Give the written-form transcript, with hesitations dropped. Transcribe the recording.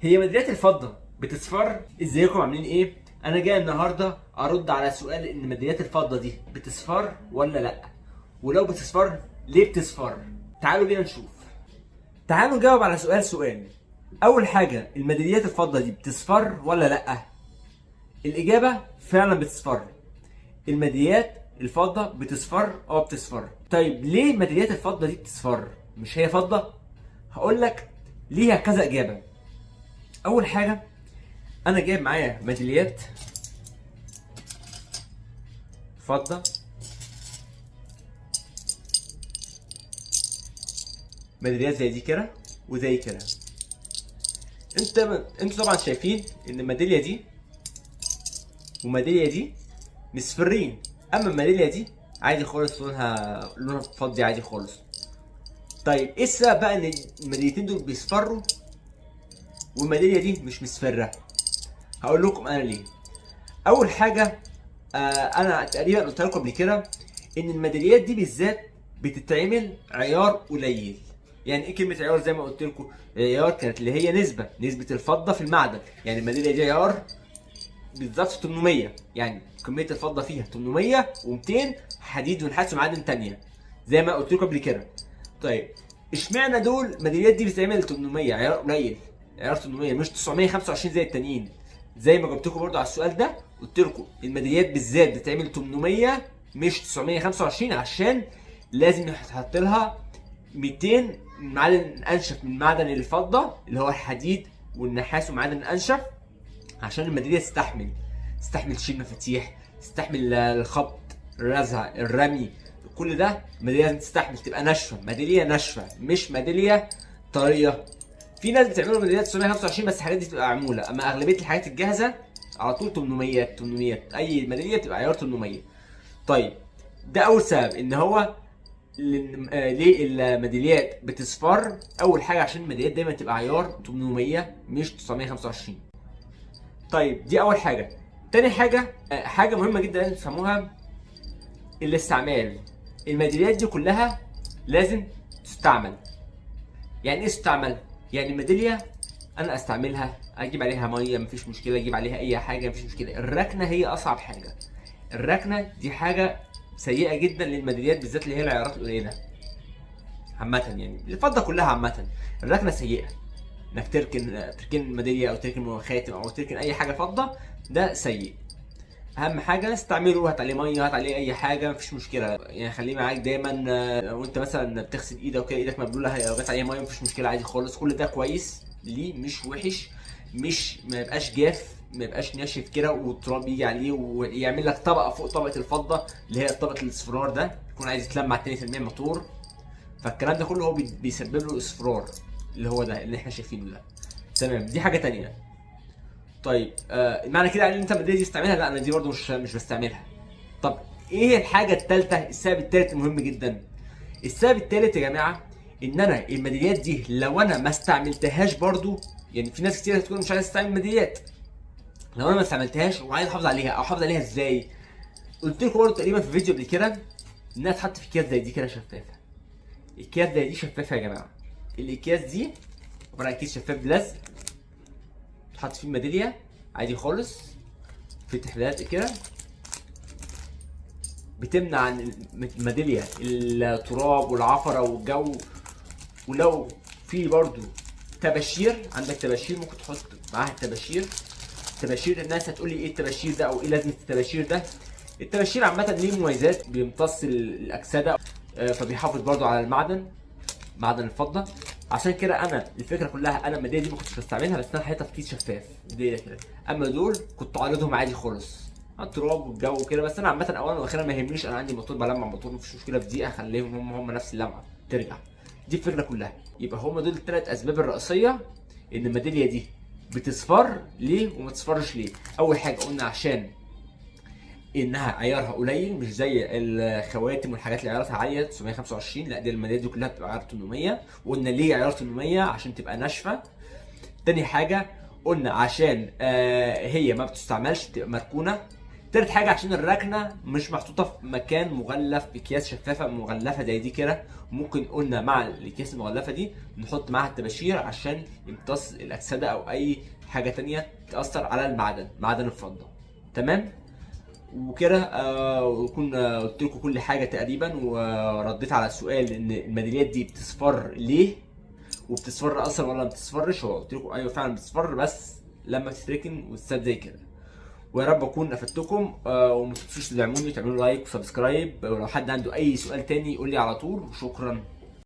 هي ميداليات الفضة بتصفر؟ ازيكم عاملين ايه؟ انا جاي النهارده ارد على سؤال ان ميداليات الفضة دي بتصفر ولا لا؟ ولو بتصفر ليه بتصفر؟ تعالوا بينا نشوف. تعالوا نجاوب على سؤال. اول حاجة، الميداليات الفضة دي بتصفر ولا لا؟ الاجابة فعلا بتصفر. الميداليات الفضة بتصفر بتصفر. طيب ليه ميداليات الفضة دي بتصفر؟ مش هي فضة؟ هقول لك ليها كذا اجابة. اول حاجة، انا جايب معايا ميداليات فضة، ميداليات زي دي كده وزي كده. انتوا طبعا شايفين ان الميدالية دي والميدالية دي مصفرين، اما الميدالية دي عادي خالص، لونها فضي عادي خالص. طيب ايه السبب بقى ان الميداليتين دول بيصفروا والميدالية دي مش مصفرة؟ هقول لكم انا ليه. اول حاجة، انا تقريبا قلت لكم قبل كده ان الميداليات دي بالذات بتتعمل عيار قليل. يعني ايه كلمه عيار؟ زي ما قلت لكم، عيار كانت اللي هي نسبه الفضه في المعدن. يعني الميداليه دي عيار بالظبط 800، يعني كميه الفضه فيها 800 و200 حديد ونحاس ومعادن تانية زي ما قلت لكم قبل كده. طيب اشمعنى دول الميداليات دي بتتعمل 800 عيار قليل، عيار 800 مش 925 زي التانيين؟ زي ما جبت لكم برضو على السؤال ده، قلت لكم الميداليات بالذات بتتعمل 800 مش 925، عشان لازم يتحط لها 200 معادن انشف من معدن الفضه اللي هو الحديد والنحاس ومعادن الانشف، عشان الميداليه تستحمل تشيل مفاتيح، تستحمل الخبط، الرزع، الرمي، كل ده الميداليه لازم تستحمل، تبقى ناشفه، ميداليه ناشفه مش ميداليه طريه. في ناس بتعملوا ميداليات 925 بس الحاجات دي بتبقى معموله، اما اغلبيه الحاجات الجاهزه على طول 800 اي ميداليه بتبقى عيار 800. طيب ده اول سبب ان هو ليه الميداليات بتصفر. اول حاجه عشان الميداليات دايما تبقى عيار 800 مش 925. طيب دي اول حاجه. تاني حاجه، حاجه مهمه جدا لازم تفهموها، الاستعمال. الميداليات دي كلها لازم تستعمل. يعني ايه تستعمل؟ يعني الميداليه انا استعملها، اجيب عليها ميه مفيش مشكله، اجيب عليها اي حاجه مفيش مشكله. الركنه هي اصعب حاجه. الركنه دي حاجه سيئه جدا للميداليات بالذات اللي هي العيارات القليله عامه، يعني الفضه كلها عامه. الركنه سيئه، انك تركن ميداليه او تركن خاتم او تركن اي حاجه فضه، ده سيء. اهم حاجه استعمله، هات عليه ميه، هات عليه اي حاجه مفيش مشكله، يعني خليه معاك دايما. وانت مثلا بتغسل ايدك وكده ايدك مبلوله، لو جت عليها ميه مفيش مشكله عادي خالص، كل ده كويس ليه، مش وحش. مش ما يبقاش جاف، ما يبقاش ناشف كده والتراب يجي عليه ويعمل لك طبقه فوق طبقه الفضه اللي هي طبقه الاصفرار ده، يكون عايز يتلمع تاني تلميع موتور. فالكلام ده كله هو بيسبب له اصفرار، اللي هو ده اللي احنا شايفينه ده. تمام، دي حاجه تانية. طيب معنى كده ان انت الميداليه دي تستعملها؟ لا، انا دي برضو مش بستعملها. طب ايه الحاجه الثالثه، السبب الثالث المهم جدا؟ السبب الثالث يا جماعه، ان انا الميداليات دي لو انا ما استعملتهاش برضو، يعني في ناس كتير هتكون مش عايزه تستعمل ميداليات، لو انا ما استعملتهاش وعايز احافظ عليها، او احافظ عليها ازاي؟ قلت لكم برضو تقريبا في فيديو قبل كده انها تحط في اكياس زي دي كده شفافه. اكياس زي دي شفافه يا جماعه. الاكياس دي عباره عن كيس شفاف بلزق، تحط فيه الميداليه عادي خالص، في تحليلات كده بتمنع عن الميداليه التراب والعفره والجو. ولو في برضو تباشير، عندك تباشير ممكن تحط معاها التباشير. الناس هتقول لي ايه التباشير ده او ايه لازمه التباشير ده؟ التباشير عامه ليه مميزات، بيمتص الاكسده، فبيحافظ برضو على معدن الفضه. عشان كده انا الفكره كلها، انا الميداليه دي ما كنتش بستعملها، بس انا حاططها في كيس شفاف ميداليه كده. اما دول كنت عارضهم عادي خالص على التراب والجو وكده. بس انا عامه اولا واخيرا ما يهمنيش، انا عندي موتور بلمع موتور مفيش مشكله، في دقيقه اخليهم هم نفس اللمعه ترجع. دي الفكره كلها. يبقى هم دول الثلاث اسباب الرئيسيه ان الميداليه دي بتصفر ليه وما تصفرش ليه. اول حاجه قلنا عشان انها عيارها قليل، مش زي الخواتم والحاجات اللي عيارها عاليه 925، لا دي الميداليات دي كلها بتبقى عيار 800. وقلنا ليه عيار 800؟ عشان تبقى ناشفه. تاني حاجه قلنا عشان هي ما بتستعملش، بتبقى مركونه. تالت حاجه عشان الركنه مش محطوطه في مكان مغلف باكياس شفافه مغلفه زي دي كده، ممكن قلنا مع الاكياس المغلفه دي نحط معاها الطباشير عشان يمتص الاكسده او اي حاجه تانية تاثر على المعدن، معدن الفضه. تمام. وكده وكون قلت لكم كل حاجه تقريبا، ورديت على السؤال ان الميداليات دي بتصفر ليه وبتصفر اصلا ولا ما بتصفرش. هو قلت لكم ايوه فعلا بتصفر بس لما تتركن وتساب زي كده. ويا رب اكون افدتكم، وما تنسوش تدعموني، تعملوا لايك وسبسكرايب، ولو حد عنده اي سؤال تاني يقول لي على طول. وشكرا.